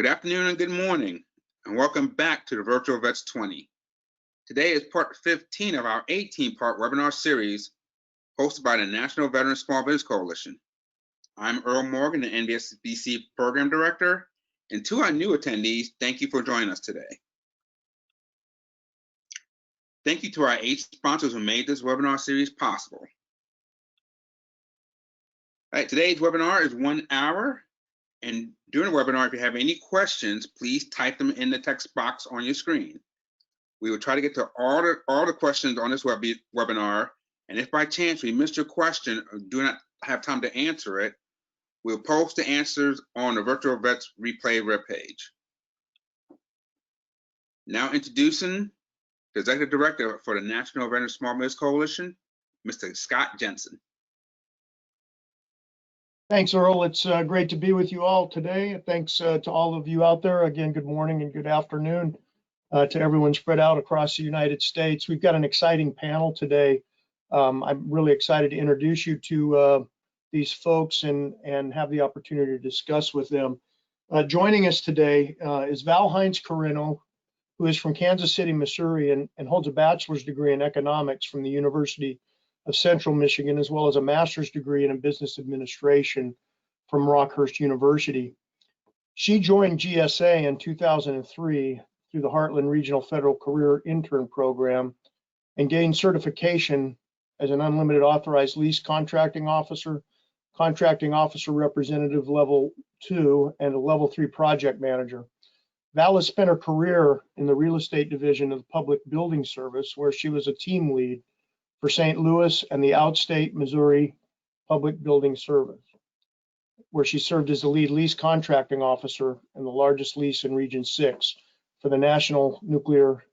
Good afternoon and good morning, and welcome back to the virtual VETS'20. Today is part 15 of our 18-part webinar series hosted by the National Veteran Small Business Coalition. I'm Earl Morgan, the NVSBC Program Director, and to our new attendees, thank you for joining us today. Thank you to our 8 sponsors who made this webinar series possible. All right, today's webinar is 1 hour. And during the webinar, if you have any questions, please type them in the text box on your screen. We will try to get to all the questions on this webinar. And if by chance we missed your question or do not have time to answer it, we'll post the answers on the Virtual Vets Replay webpage. Now introducing the Executive Director for the National Veteran Small Business Coalition, Mr. Scott Jensen. Thanks, Earl. It's great to be with you all today. Thanks to all of you out there. Again, good morning and good afternoon to everyone spread out across the United States. We've got an exciting panel today. I'm really excited to introduce you to these folks and have the opportunity to discuss with them. Joining us today is Heins Carreno, who is from Kansas City, Missouri, and holds a bachelor's degree in economics from the University of Central Michigan, as well as a master's degree in business administration from Rockhurst University. She joined GSA in 2003 through the Heartland Regional Federal Career Intern Program and gained certification as an unlimited authorized lease contracting officer representative level 2, and a level 3 project manager. Val has spent her career in the real estate division of the Public Building Service, where she was a team lead for St. Louis and the Outstate Missouri Public Building Service, where she served as the lead lease contracting officer and the largest lease in Region 6 for the National Nuclear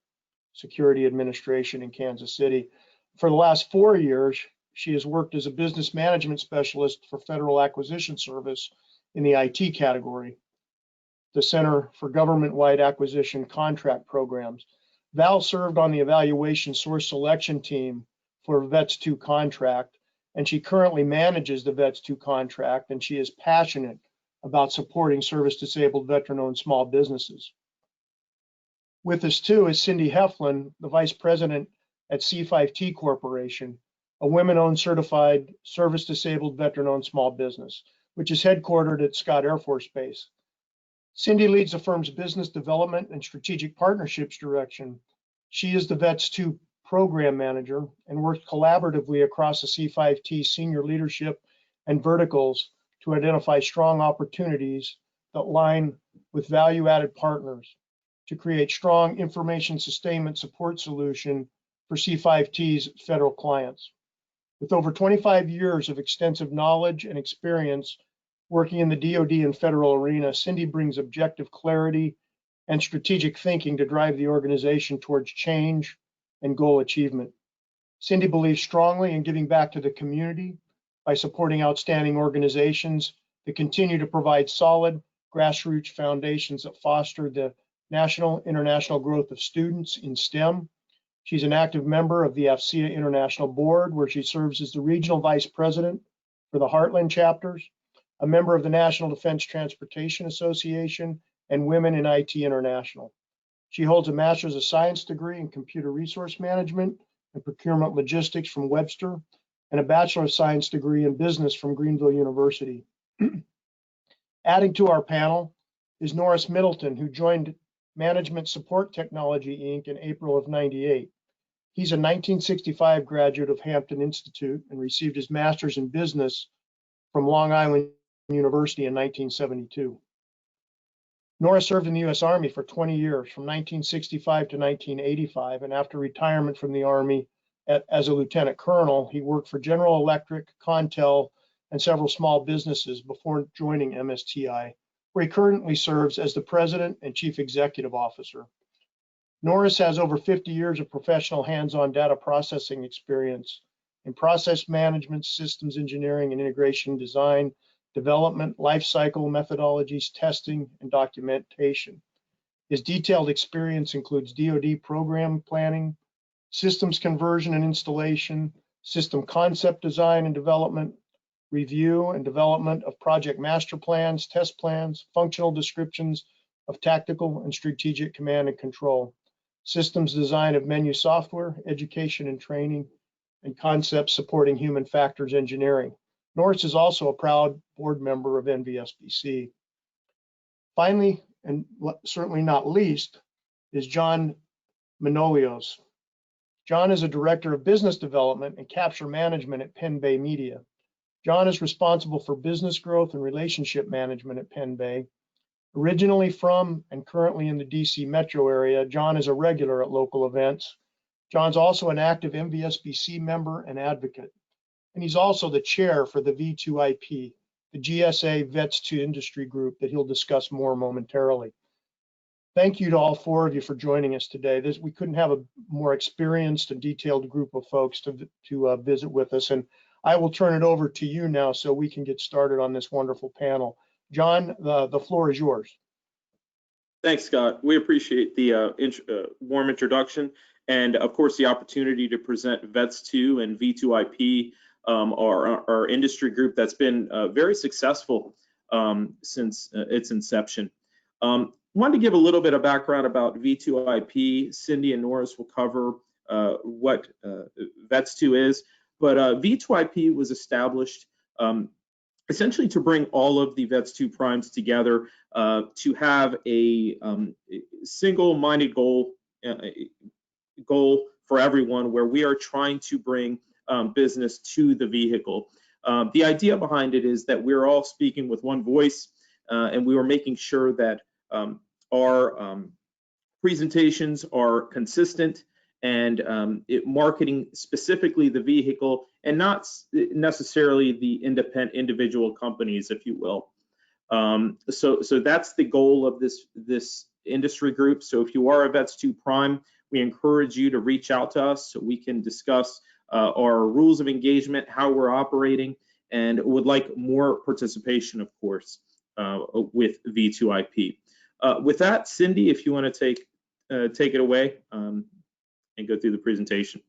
Security Administration in Kansas City. For the last 4 years, she has worked as a business management specialist for Federal Acquisition Service in the IT category, the Center for Government-Wide Acquisition Contract Programs. Val served on the evaluation source selection team for VETS2 contract, and she currently manages the VETS2 contract, and she is passionate about supporting service-disabled veteran-owned small businesses. With us too is Cindy Heflin, the Vice President at C5T Corporation, a women-owned certified service-disabled veteran-owned small business, which is headquartered at Scott Air Force Base. Cindy leads the firm's business development and strategic partnerships direction. She is the VETS2 program manager and works collaboratively across the C5T senior leadership and verticals to identify strong opportunities that align with value-added partners to create strong information sustainment support solution for C5T's federal clients. With over 25 years of extensive knowledge and experience working in the DoD and federal arena, Cindy brings objective clarity and strategic thinking to drive the organization towards change and goal achievement. Cindy believes strongly in giving back to the community by supporting outstanding organizations that continue to provide solid grassroots foundations that foster the national, international growth of students in STEM. She's an active member of the AFCEA International Board, where she serves as the Regional Vice President for the Heartland chapters, a member of the National Defense Transportation Association, and Women in IT International. She holds a Master's of Science degree in Computer Resource Management and Procurement Logistics from Webster, and a Bachelor of Science degree in Business from Greenville University. Adding to our panel is Norris Middleton, who joined Management Support Technology, Inc. in April of '98. He's a 1965 graduate of Hampton Institute and received his Master's in Business from Long Island University in 1972. Norris served in the U.S. Army for 20 years, from 1965 to 1985, and after retirement from the Army as a lieutenant colonel, he worked for General Electric, Contel, and several small businesses before joining MSTI, where he currently serves as the President and Chief Executive Officer. Norris has over 50 years of professional hands-on data processing experience in process management, systems engineering, and integration design, development, life cycle methodologies, testing, and documentation. His detailed experience includes DoD program planning, systems conversion and installation, system concept design and development, review and development of project master plans, test plans, functional descriptions, of tactical and strategic command and control, systems design of menu software, education and training, and concepts supporting human factors engineering. Norris is also a proud board member of NVSBC. Finally, and certainly not least, is John Manolios. John is a director of business development and capture management at PenBay Media. John is responsible for business growth and relationship management at PenBay. Originally from and currently in the DC metro area, John is a regular at local events. John's also an active MVSBC member and advocate. And he's also the chair for the V2IP, the GSA VETS2 industry group that he'll discuss more momentarily. Thank you to all four of you for joining us today. We couldn't have a more experienced and detailed group of folks to visit with us. And I will turn it over to you now so we can get started on this wonderful panel. John, the floor is yours. Thanks, Scott. We appreciate the warm introduction and, of course, the opportunity to present VETS2 and V2IP, our industry group that's been very successful since its inception. Wanted to give a little bit of background about V2IP. Cindy and Norris will cover what VETS2 is, but V2IP was established essentially to bring all of the VETS2 primes together to have a single-minded goal for everyone, where we are trying to bring business to the vehicle. The idea behind it is that we're all speaking with one voice, and we were making sure that our presentations are consistent and marketing specifically the vehicle and not necessarily the independent individual companies, if you will. So that's the goal of this industry group. So if you are a VETS2 prime, we encourage you to reach out to us so we can discuss our rules of engagement, how we're operating, and would like more participation, of course, with V2IP. With that, Cindy, if you want to take it away and go through the presentation.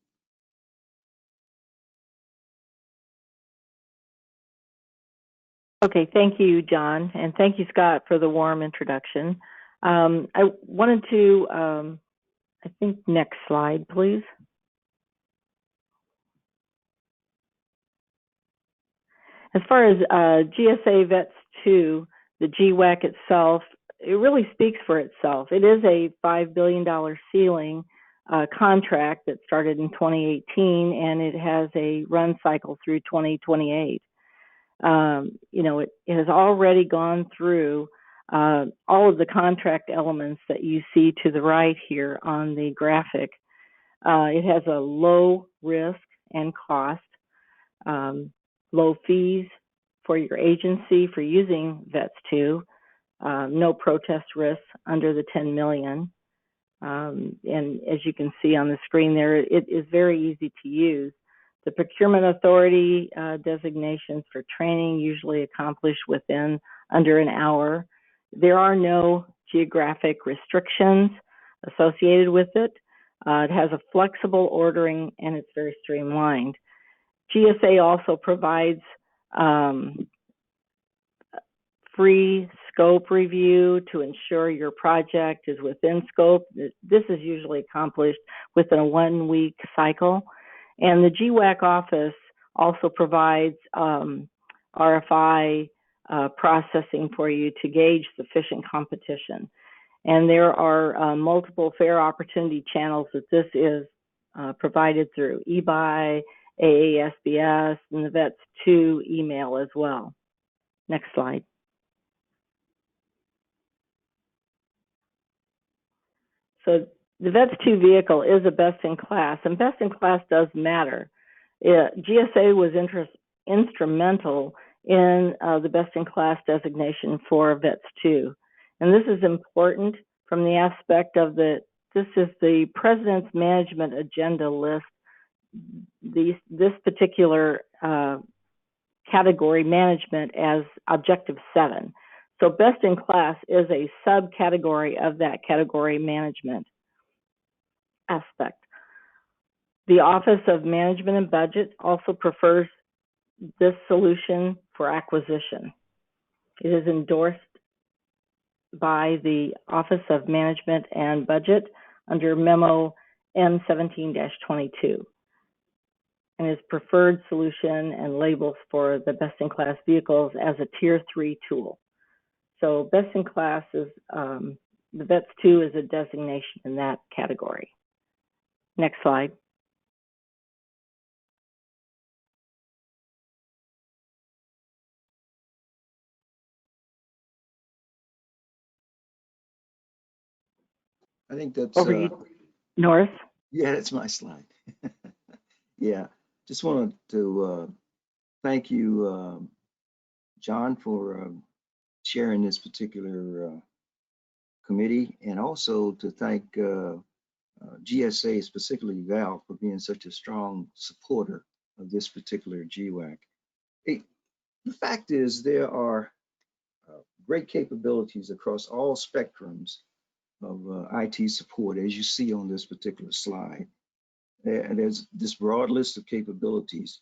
Okay, thank you, John, and thank you, Scott, for the warm introduction. I wanted to, I think, next slide, please. As far as GSA VETS2, the GWAC itself, it really speaks for itself. It is a $5 billion ceiling contract that started in 2018, and it has a run cycle through 2028. You know, it has already gone through all of the contract elements that you see to the right here on the graphic. It has a low risk and cost, low fees for your agency for using VETS2, no protest risks under the 10 million. And as you can see on the screen there, it is very easy to use. The procurement authority designations for training usually accomplished within under an hour. There are no geographic restrictions associated with it. It has a flexible ordering and it's very streamlined. GSA also provides free scope review to ensure your project is within scope. This is usually accomplished within a 1-week cycle. And the GWAC office also provides RFI processing for you to gauge sufficient competition. And there are multiple fair opportunity channels that this is provided through eBuy, AASBS, and the VETS2 email as well. Next slide. So the VETS2 vehicle is a best-in-class, and best-in-class does matter. GSA was instrumental in the best-in-class designation for VETS2. And this is important from the aspect of this is the President's Management Agenda list. This particular category management as Objective 7. So best-in-class is a subcategory of that category management aspect. The Office of Management and Budget also prefers this solution for acquisition. It is endorsed by the Office of Management and Budget under Memo M17-22, and is preferred solution and labels for the best-in-class vehicles as a Tier 3 tool. So best-in-class is, the VETS2 is a designation in that category. Next slide. I think that's Over you, Norris. yeah, that's my slide. Yeah, just wanted to thank you, John, for sharing this particular committee, and also to thank GSA, specifically Val, for being such a strong supporter of this particular GWAC. The fact is, there are great capabilities across all spectrums of IT support, as you see on this particular slide. There's this broad list of capabilities.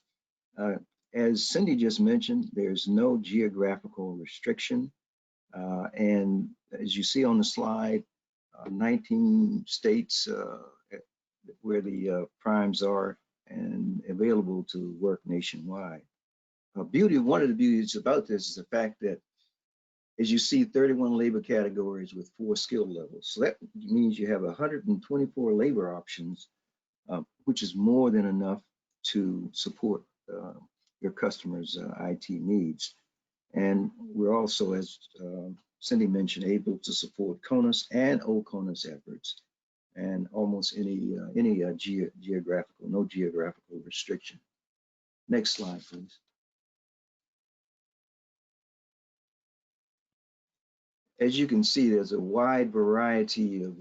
As Cindy just mentioned, there's no geographical restriction. And as you see on the slide, 19 states where the primes are and available to work nationwide. One of the beauties about this is the fact that, as you see, 31 labor categories with 4 skill levels. So that means you have 124 labor options, which is more than enough to support your customers' IT needs. And we're also, as Cindy mentioned, able to support CONUS and OCONUS efforts, and almost any geographical, no geographical restriction. Next slide, please. As you can see, there's a wide variety of,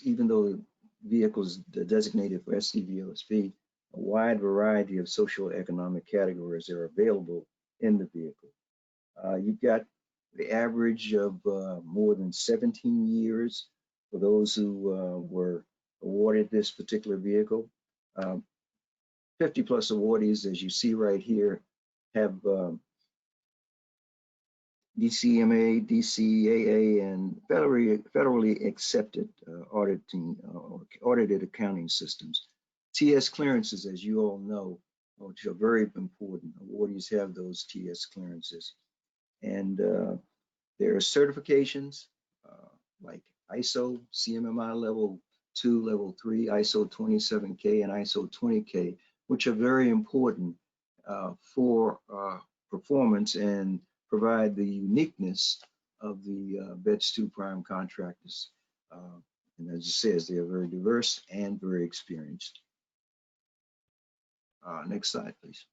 even though the vehicles are designated for SCVOSP, a wide variety of socioeconomic categories that are available in the vehicle. You've got the average of more than 17 years for those who were awarded this particular vehicle. 50 plus awardees, as you see right here, have DCMA, DCAA, and federally accepted audited accounting systems. TS clearances, as you all know, which are very important. Awardees have those TS clearances. And there are certifications like ISO, CMMI level 2, level 3, ISO 27K, and ISO 20K, which are very important for performance and provide the uniqueness of the VETS2 prime contractors. And as it says, they are very diverse and very experienced. Next slide, please.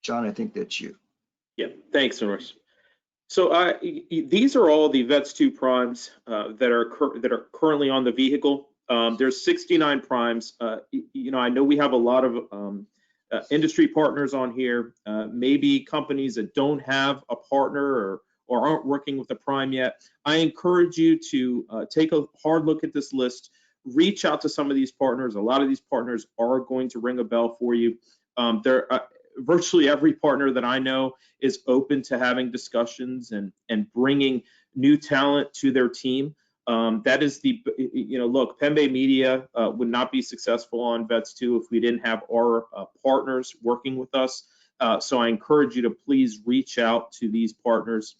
John, I think that's you. Yeah, thanks, Norris. So these are all the VETS2 primes that are currently on the vehicle. There's 69 primes. You know, I know we have a lot of industry partners on here, maybe companies that don't have a partner or aren't working with a prime yet. I encourage you to take a hard look at this list, reach out to some of these partners. A lot of these partners are going to ring a bell for you. Virtually every partner that I know is open to having discussions and bringing new talent to their team. That is the, look, PenBay Media would not be successful on VETS2 if we didn't have our partners working with us. So I encourage you to please reach out to these partners,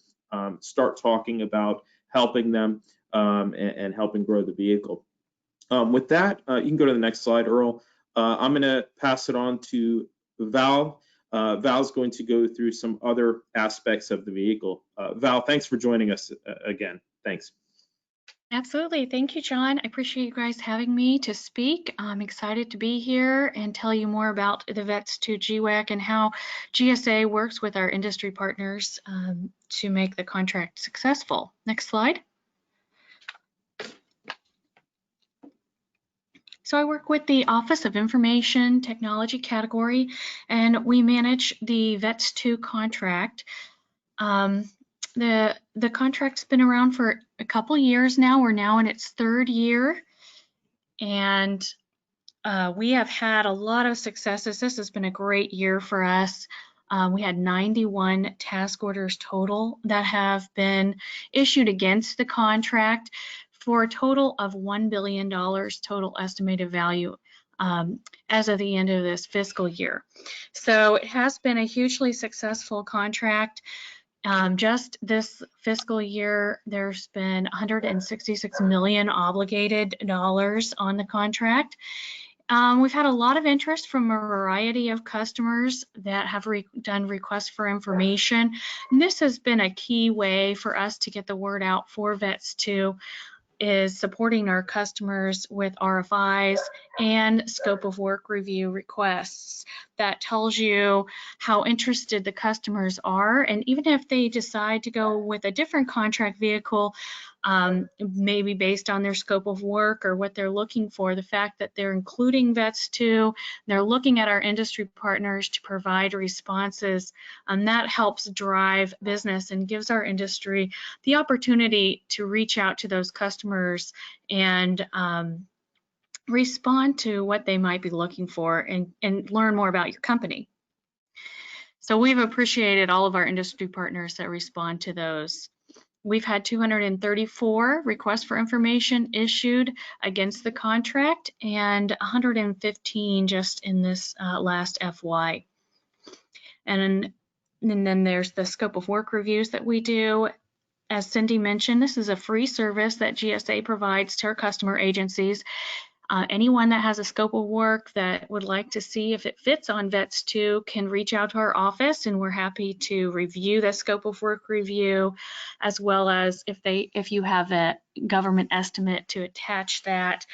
start talking about helping them and helping grow the vehicle. With that, you can go to the next slide, Earl. I'm going to pass it on to Val. Val's going to go through some other aspects of the vehicle. Val, thanks for joining us again. Thanks. Absolutely. Thank you, John. I appreciate you guys having me to speak. I'm excited to be here and tell you more about the VETS2 GWAC and how GSA works with our industry partners to make the contract successful. Next slide. So I work with the Office of Information Technology category, and we manage the VETS2 contract. The contract's been around for a couple years now. We're now in its 3rd year, and we have had a lot of successes. This has been a great year for us. We had 91 task orders total that have been issued against the contract for a total of $1 billion total estimated value as of the end of this fiscal year. So it has been a hugely successful contract. Just this fiscal year, there's been $166 million obligated dollars on the contract. We've had a lot of interest from a variety of customers that have done requests for information. And this has been a key way for us to get the word out for VETS2, is supporting our customers with RFIs and scope of work review requests. That tells you how interested the customers are, and even if they decide to go with a different contract vehicle, maybe based on their scope of work or what they're looking for, the fact that they're including VETS2, they're looking at our industry partners to provide responses, that helps drive business and gives our industry the opportunity to reach out to those customers and respond to what they might be looking for and learn more about your company. So we've appreciated all of our industry partners that respond to those. We've had 234 requests for information issued against the contract and 115 just in this last FY. And then there's the scope of work reviews that we do. As Cindy mentioned, this is a free service that GSA provides to our customer agencies. Anyone that has a scope of work that would like to see if it fits on VETS2 can reach out to our office, and we're happy to review the scope of work review, as well as if you have a government estimate to attach that.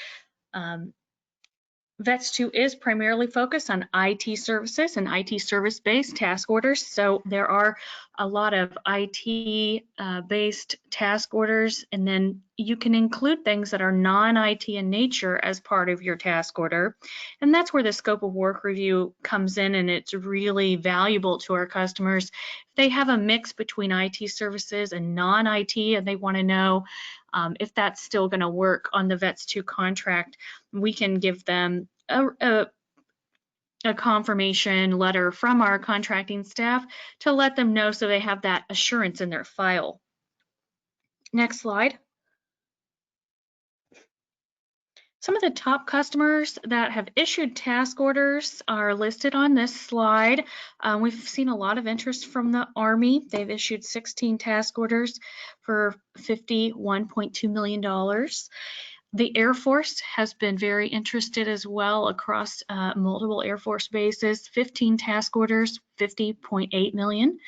VETS2 is primarily focused on IT services and IT service-based task orders. So there are a lot of IT-based task orders, and then you can include things that are non-IT in nature as part of your task order. And that's where the scope of work review comes in, and it's really valuable to our customers. If they have a mix between IT services and non-IT, and they want to know if that's still going to work on the VETS2 contract, we can give them a confirmation letter from our contracting staff to let them know so they have that assurance in their file. Next slide. Some of the top customers that have issued task orders are listed on this slide. We've seen a lot of interest from the Army. They've issued 16 task orders for $51.2 million. The Air Force has been very interested as well across multiple Air Force bases, 15 task orders, $50.8 million.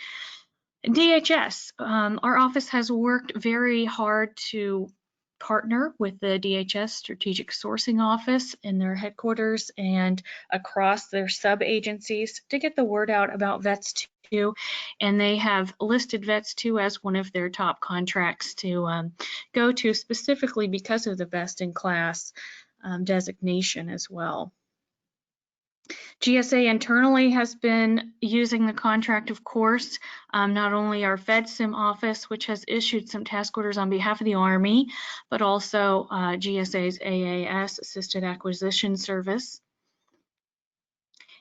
DHS, our office has worked very hard to partner with the DHS Strategic Sourcing Office in their headquarters and across their sub-agencies to get the word out about VETS2, and they have listed VETS2 as one of their top contracts to go to, specifically because of the best-in-class designation as well. GSA internally has been using the contract, of course, not only our FedSim office, which has issued some task orders on behalf of the Army, but also GSA's AAS, Assisted Acquisition Service.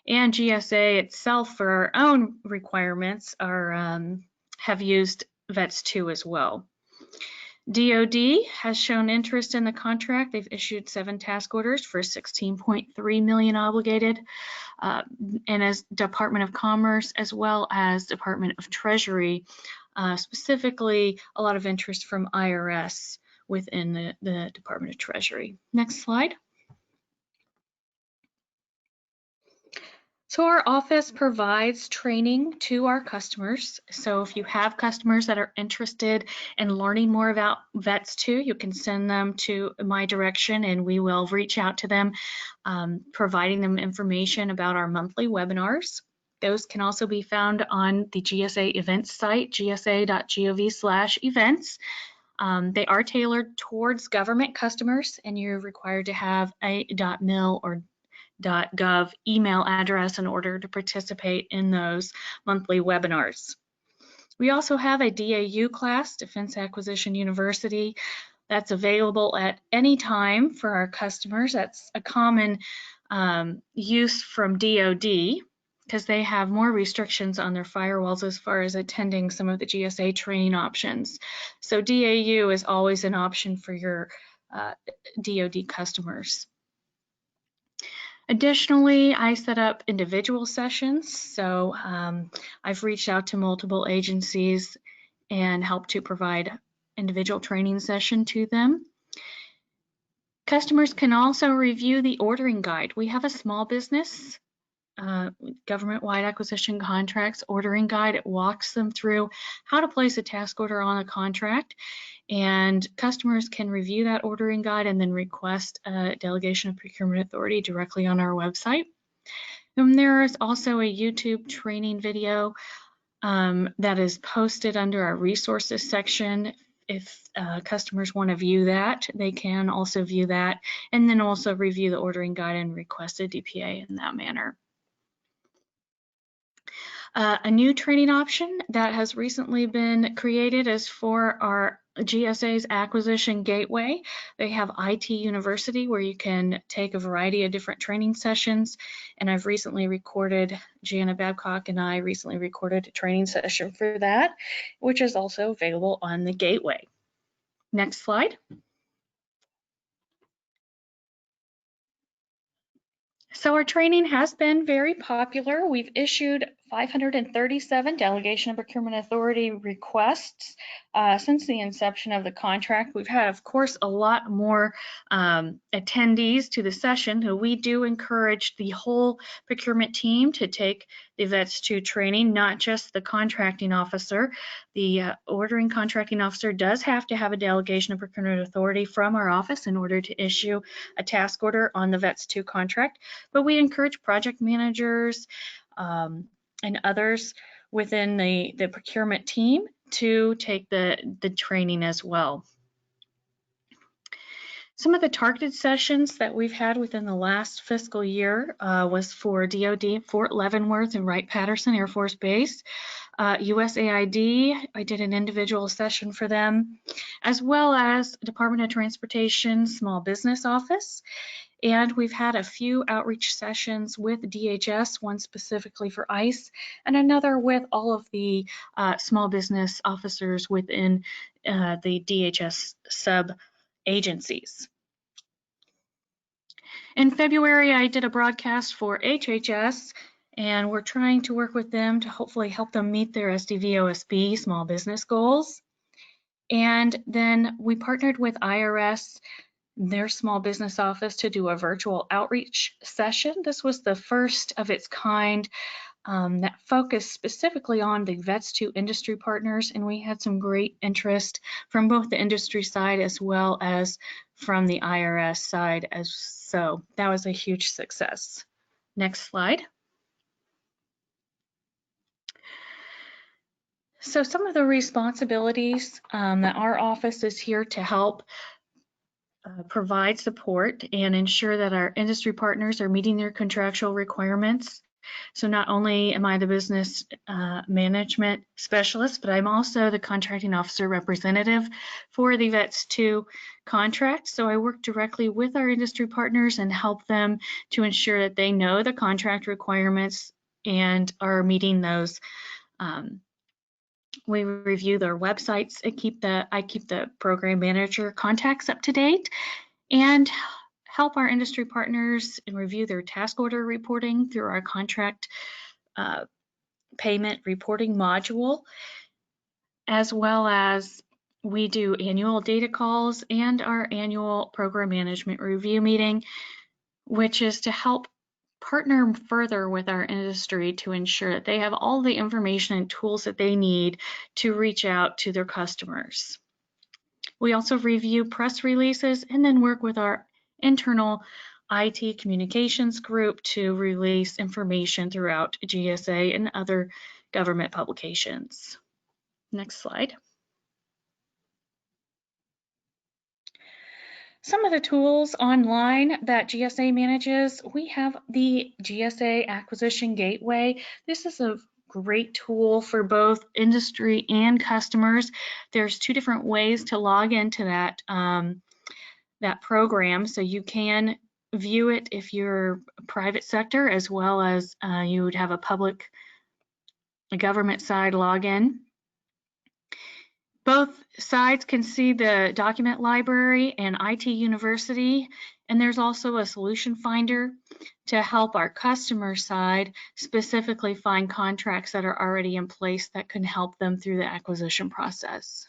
And GSA itself, for our own requirements, have used VETS2 as well. DoD has shown interest in the contract. They've issued 7 task orders for $16.3 million obligated, and as Department of Commerce as well as Department of Treasury, specifically a lot of interest from IRS within the Department of Treasury. Next slide. So our office provides training to our customers. So if you have customers that are interested in learning more about VETS2, you can send them to my direction and we will reach out to them, providing them information about our monthly webinars. Those can also be found on the GSA events site, gsa.gov/events. They are tailored towards government customers, and you're required to have a .mil or .gov email address in order to participate in those monthly webinars. We also have a DAU class, Defense Acquisition University, that's available at any time for our customers. That's a common use from DoD. because they have more restrictions on their firewalls as far as attending some of the GSA training options. So DAU is always an option for your DoD customers. Additionally, I set up individual sessions. So I've reached out to multiple agencies and helped to provide individual training session to them. Customers can also review the ordering guide. We have a small business government-wide acquisition contracts ordering guide. It walks them through how to place a task order on a contract, and customers can review that ordering guide and then request a delegation of procurement authority directly on our website. And there is also a YouTube training video that is posted under our resources section. If customers want to view that, they can also view that, and then also review the ordering guide and request a DPA in that manner. A new training option that has recently been created is for our GSA's acquisition gateway. They have IT University where you can take a variety of different training sessions, and I've recently recorded, Jana Babcock and I recently recorded a training session for that, which is also available on the gateway. Next slide. So our training has been very popular. We've issued 537 delegation of procurement authority requests since the inception of the contract. We've had, of course, a lot more attendees to the session, who we do encourage the whole procurement team to take the VETS2 training, not just the contracting officer. The ordering contracting officer does have to have a delegation of procurement authority from our office in order to issue a task order on the VETS2 contract, but we encourage project managers and others within the procurement team to take the training as well. Some of the targeted sessions that we've had within the last fiscal year was for DoD, Fort Leavenworth and Wright-Patterson Air Force Base. USAID, I did an individual session for them, as well as Department of Transportation Small Business Office. And we've had a few outreach sessions with DHS, one specifically for ICE, and another with all of the small business officers within the DHS sub-agencies. In February, I did a broadcast for HHS, and we're trying to work with them to hopefully help them meet their SDV-OSB small business goals. And then we partnered with IRS, their small business office, to do a virtual outreach session. This was the first of its kind that focused specifically on the VETS2 industry partners, and we had some great interest from both the industry side as well as from the IRS side, so that was a huge success. Next slide. So some of the responsibilities that our office is here to help provide support and ensure that our industry partners are meeting their contractual requirements. So not only am I the business management specialist, but I'm also the contracting officer representative for the VETS2 contract. So I work directly with our industry partners and help them to ensure that they know the contract requirements and are meeting those. We review their websites. I keep the program manager contacts up to date and help our industry partners and review their task order reporting through our contract payment reporting module, as well as we do annual data calls and our annual program management review meeting, which is to help partner further with our industry to ensure that they have all the information and tools that they need to reach out to their customers. We also review press releases and then work with our internal IT communications group to release information throughout GSA and other government publications. Next slide. Some of the tools online that GSA manages, we have the GSA Acquisition Gateway. This is a great tool for both industry and customers. There's two different ways to log into that, that program. So you can view it if you're private sector, as well as you would have a government side login. Both sides can see the document library and IT University, and there's also a solution finder to help our customer side specifically find contracts that are already in place that can help them through the acquisition process.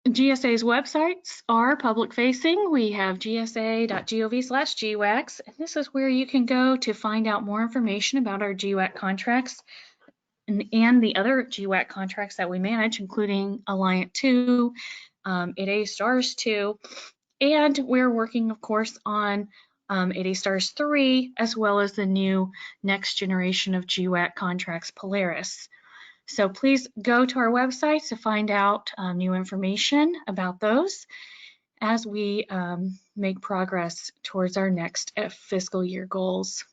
GSA's websites are public facing. We have gsa.gov/GWACs, and this is where you can go to find out more information about our GWAC contracts and the other GWAC contracts that we manage, including Alliant 2, 8A Stars 2, and we're working, of course, on 8A Stars 3, as well as the new next generation of GWAC contracts, Polaris. So please go to our website to find out new information about those as we make progress towards our next fiscal year goals.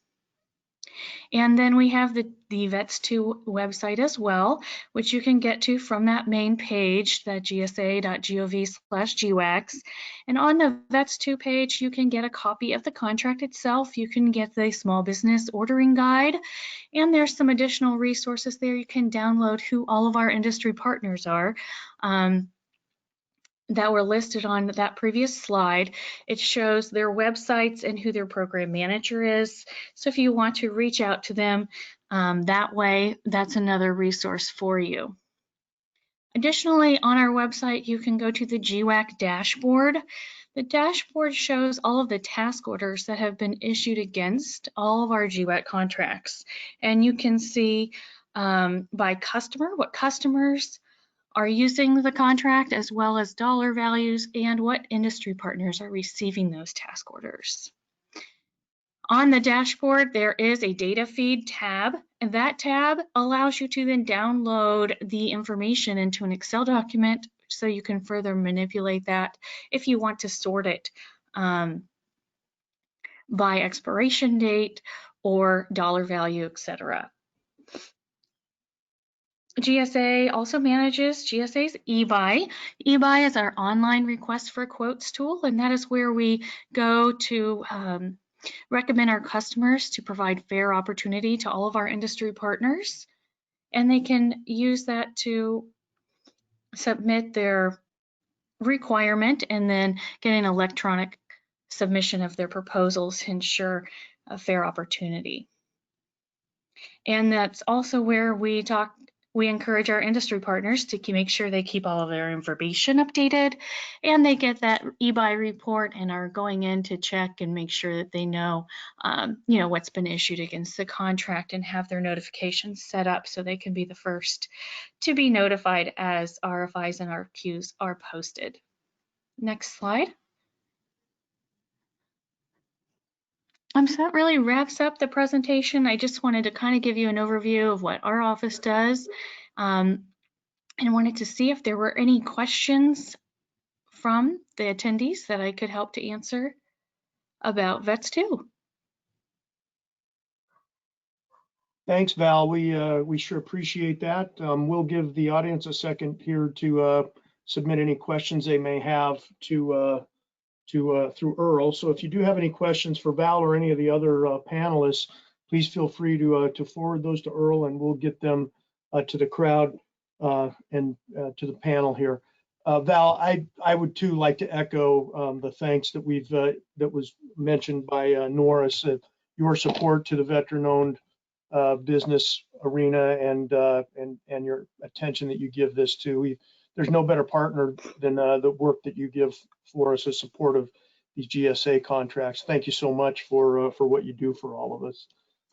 And then we have the VETS2 website as well, which you can get to from that main page, that gsa.gov/GWACs. And on the VETS2 page, you can get a copy of the contract itself. You can get the small business ordering guide, and there's some additional resources there. You can download who all of our industry partners are. That were listed on that previous slide. It shows their websites and who their program manager is. So if you want to reach out to them that way, that's another resource for you. Additionally, on our website, you can go to the GWAC dashboard. The dashboard shows all of the task orders that have been issued against all of our GWAC contracts. And you can see by customer, what customers are using the contract, as well as dollar values and what industry partners are receiving those task orders. On the dashboard, there is a data feed tab, and that tab allows you to then download the information into an Excel document so you can further manipulate that if you want to sort it by expiration date or dollar value, etc. GSA also manages GSA's eBuy. eBuy is our online request for quotes tool, and that is where we go to recommend our customers to provide fair opportunity to all of our industry partners. And they can use that to submit their requirement and then get an electronic submission of their proposals to ensure a fair opportunity. And that's also where we encourage our industry partners to make sure they keep all of their information updated, and they get that eBuy report and are going in to check and make sure that they know, what's been issued against the contract and have their notifications set up so they can be the first to be notified as RFIs and RFQs are posted. Next slide. So that really wraps up the presentation. I just wanted to kind of give you an overview of what our office does, and wanted to see if there were any questions from the attendees that I could help to answer about VETS2. Thanks, Val. We sure appreciate that. We'll give the audience a second here to submit any questions they may have through Earl. So if you do have any questions for Val or any of the other panelists, please feel free to forward those to Earl, and we'll get them to the crowd and to the panel here. Val, I would too like to echo the thanks that that was mentioned by Norris, your support to the veteran-owned business arena and your attention that you give this to. There's no better partner than the work that you give for us as support of these GSA contracts. Thank you so much for what you do for all of us.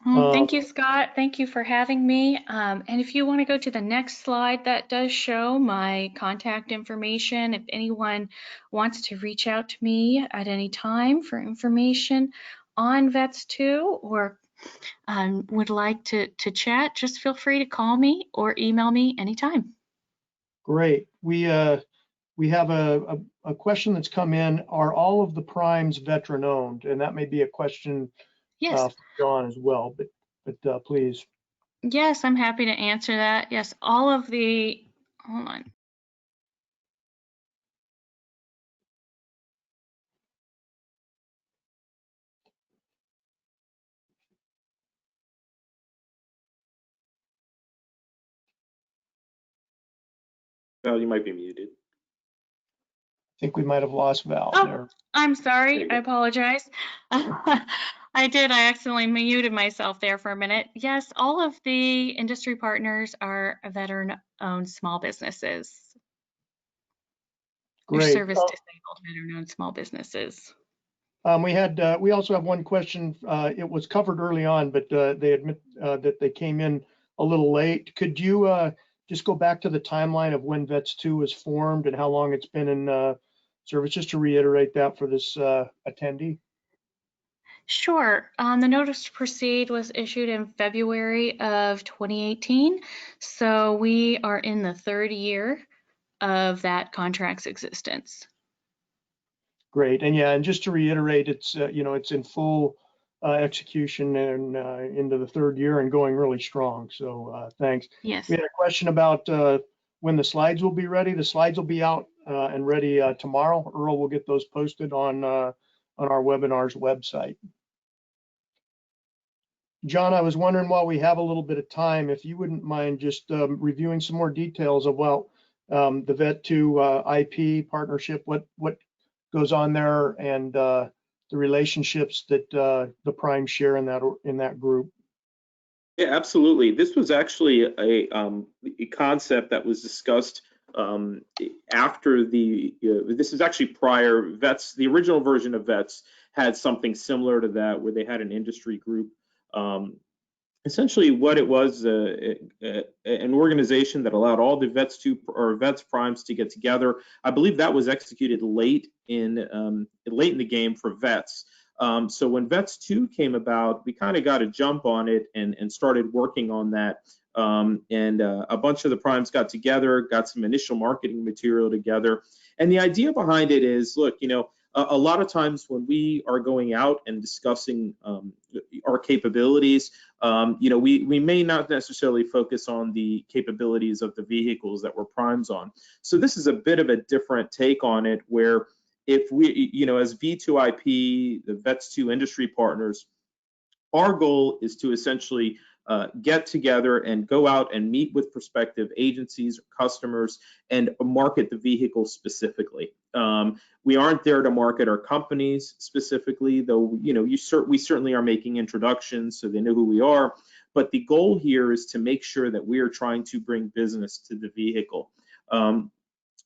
Thank you, Scott. Thank you for having me. And if you want to go to the next slide, that does show my contact information. If anyone wants to reach out to me at any time for information on VETS2 or would like to chat, just feel free to call me or email me anytime. Great. We have a question that's come in. Are all of the primes veteran owned? And that may be a question Yes. for John as well, but please. Yes, I'm happy to answer that. Yes, all of the, hold on. Val, you might be muted. I think we might have lost Val Oh, there. I'm There sorry. you I go. apologize. I did. I accidentally muted myself there for a minute. Yes, all of the industry partners are veteran-owned small businesses. They're Great. service-disabled veteran-owned small businesses. We also have one question. It was covered early on, but they admit that they came in a little late. Could you just go back to the timeline of when VETS2 was formed and how long it's been in service, just to reiterate that for this attendee? Sure. The notice to proceed was issued in February of 2018. So we are in the third year of that contract's existence. Great. And yeah, and just to reiterate, it's it's in full execution and into the third year and going really strong. So thanks. Yes. We had a question about when the slides will be ready. The slides will be out and ready tomorrow. Earl will get those posted on our webinar's website. John, I was wondering, while we have a little bit of time, if you wouldn't mind just reviewing some more details about the VET2 IP partnership, what goes on there, and the relationships that the primes share in that group. Yeah, absolutely. This was actually a concept that was discussed after this is actually prior. VETS, the original version of VETS had something similar to that, where they had an industry group. Essentially what it was, an organization that allowed all the VETS2 or VETS primes to get together. I believe that was executed late in the game for VETS. So when VETS2 came about, we kind of got a jump on it and started working on that. A bunch of the primes got together, got some initial marketing material together. And the idea behind it is, look, a lot of times when we are going out and discussing our capabilities, we may not necessarily focus on the capabilities of the vehicles that we're primes on. So this is a bit of a different take on it, where if we, as V2IP, the VETS2 industry partners, our goal is to essentially get together and go out and meet with prospective agencies or customers and market the vehicle specifically. We aren't there to market our companies specifically, though, we certainly are making introductions so they know who we are. But the goal here is to make sure that we are trying to bring business to the vehicle.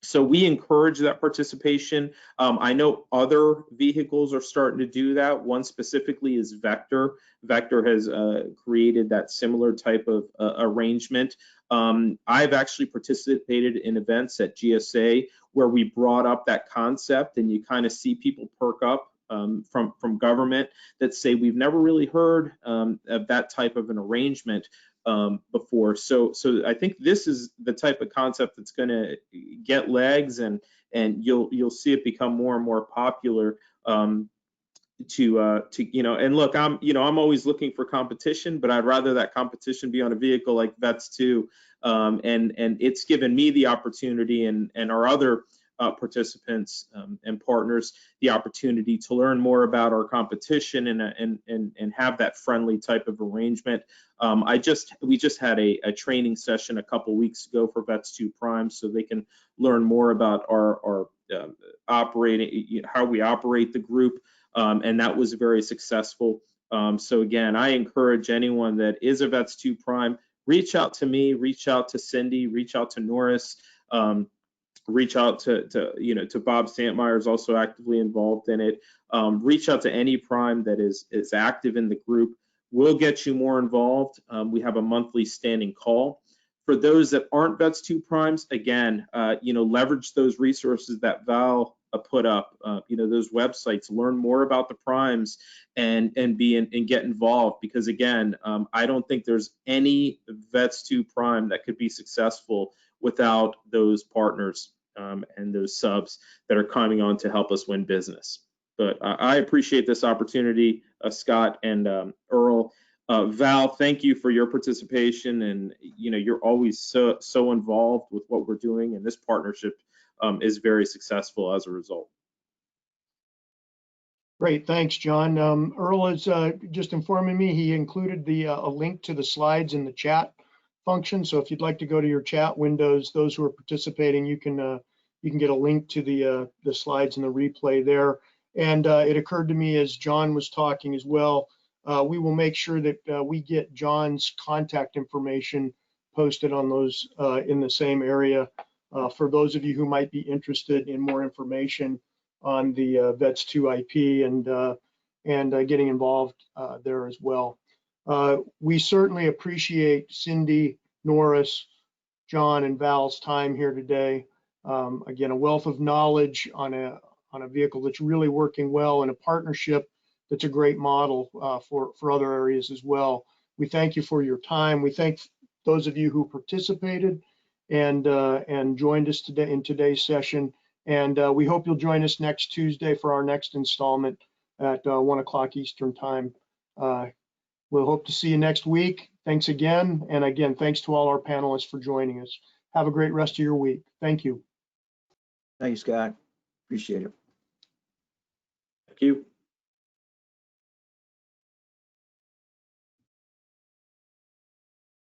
So we encourage that participation. I know other vehicles are starting to do that. One specifically is Vector. Vector has created that similar type of arrangement. I've actually participated in events at GSA where we brought up that concept, and you kind of see people perk up from government that say, we've never really heard of that type of an arrangement before. So I think this is the type of concept that's going to get legs, and you'll see it become more and more popular. And look, I'm always looking for competition, but I'd rather that competition be on a vehicle like VETS2, and it's given me the opportunity and our other participants and partners the opportunity to learn more about our competition and have that friendly type of arrangement. We just had a training session a couple weeks ago for VETS2 Prime, so they can learn more about our operating, how we operate the group, and that was very successful. So again, I encourage anyone that is a VETS2 Prime, reach out to me, reach out to Cindy, reach out to Norris. Reach out to Bob Santmeyer, is also actively involved in it. Reach out to any prime that is active in the group. We'll get you more involved. We have a monthly standing call. For those that aren't VETS2 primes, again, leverage those resources that Val put up. Those websites. Learn more about the primes and get involved, because again, I don't think there's any VETS2 prime that could be successful without those partners and those subs that are coming on to help us win business. But I appreciate this opportunity, Scott and Earl. Val, thank you for your participation, and you're always so involved with what we're doing, and this partnership is very successful as a result. Great, thanks, John. Earl is just informing me he included a link to the slides in the chat function. So if you'd like to go to your chat windows, those who are participating, you can get a link to the slides and the replay there. And it occurred to me as John was talking as well, we will make sure that we get John's contact information posted on those in the same area for those of you who might be interested in more information on the VETS2 IP and getting involved there as well. We certainly appreciate Cindy, Norris, John, and Val's time here today. Again, a wealth of knowledge on a vehicle that's really working well, and a partnership that's a great model for other areas as well. We thank you for your time. We thank those of you who participated and joined us today in today's session. And we hope you'll join us next Tuesday for our next installment at 1 o'clock Eastern time. We'll hope to see you next week. Thanks again. And again, thanks to all our panelists for joining us. Have a great rest of your week. Thank you. Thank you, Scott. Appreciate it. Thank you.